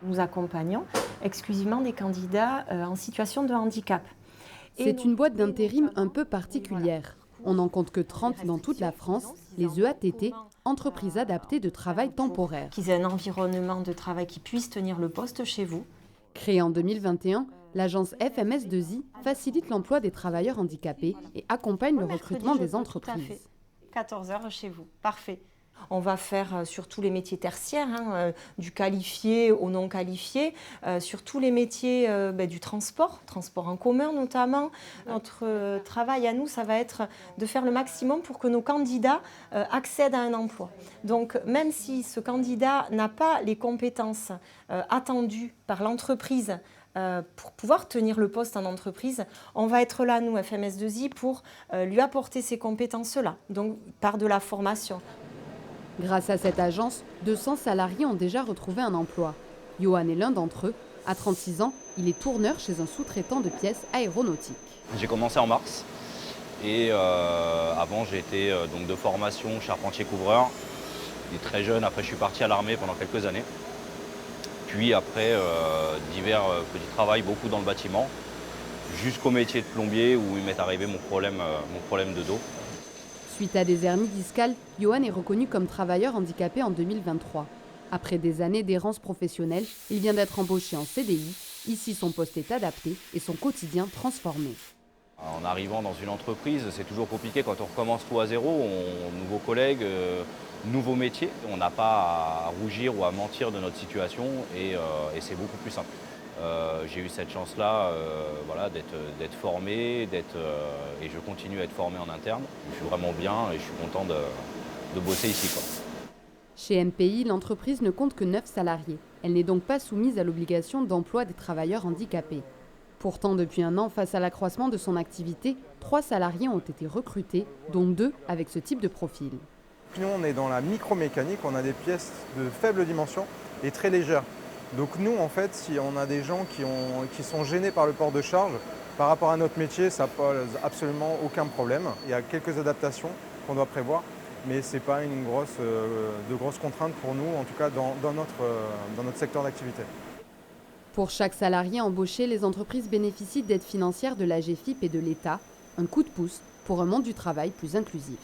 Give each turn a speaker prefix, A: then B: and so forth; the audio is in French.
A: Nous accompagnons exclusivement des candidats en situation de handicap.
B: C'est une boîte d'intérim un peu particulière. On n'en compte que 30 dans toute la France, les EATT, entreprises adaptées de travail temporaire.
A: Qu'ils aient un environnement de travail qui puisse tenir le poste chez vous.
B: Créée en 2021, l'agence FMS2I facilite l'emploi des travailleurs handicapés et accompagne le recrutement des entreprises.
A: 14 heures chez vous, parfait. On va faire sur tous les métiers tertiaires, du qualifié au non qualifié, sur tous les métiers du transport en commun notamment. Notre travail à nous, ça va être de faire le maximum pour que nos candidats accèdent à un emploi. Donc même si ce candidat n'a pas les compétences attendues par l'entreprise pour pouvoir tenir le poste en entreprise, on va être là, nous, FMS2I, pour lui apporter ces compétences-là, donc par de la formation.
B: Grâce à cette agence, 200 salariés ont déjà retrouvé un emploi. Johan est l'un d'entre eux. À 36 ans, il est tourneur chez un sous-traitant de pièces aéronautiques.
C: J'ai commencé en mars et avant j'ai été donc de formation charpentier-couvreur. Et très jeune, après je suis parti à l'armée pendant quelques années. Puis après divers petits travails, beaucoup dans le bâtiment, jusqu'au métier de plombier où il m'est arrivé mon problème de dos.
B: Suite à des hernies discales, Johan est reconnu comme travailleur handicapé en 2023. Après des années d'errance professionnelle, il vient d'être embauché en CDI. Ici, son poste est adapté et son quotidien transformé.
C: En arrivant dans une entreprise, c'est toujours compliqué quand on recommence tout à zéro. Nouveaux collègues, nouveaux métiers. On n'a pas à rougir ou à mentir de notre situation et c'est beaucoup plus simple. J'ai eu cette chance-là d'être formé, et je continue à être formé en interne. Je suis vraiment bien et je suis content de bosser ici, quoi.
B: Chez MPI, l'entreprise ne compte que 9 salariés. Elle n'est donc pas soumise à l'obligation d'emploi des travailleurs handicapés. Pourtant, depuis un an, face à l'accroissement de son activité, 3 salariés ont été recrutés, dont 2 avec ce type de profil.
D: Nous, on est dans la micromécanique, on a des pièces de faible dimension et très légères. Donc nous, en fait, si on a des gens qui sont gênés par le port de charge, par rapport à notre métier, ça pose absolument aucun problème. Il y a quelques adaptations qu'on doit prévoir, mais ce n'est pas de grosses contraintes pour nous, en tout cas dans notre secteur d'activité.
B: Pour chaque salarié embauché, les entreprises bénéficient d'aides financières de l'AGEFIP et de l'État, un coup de pouce pour un monde du travail plus inclusif.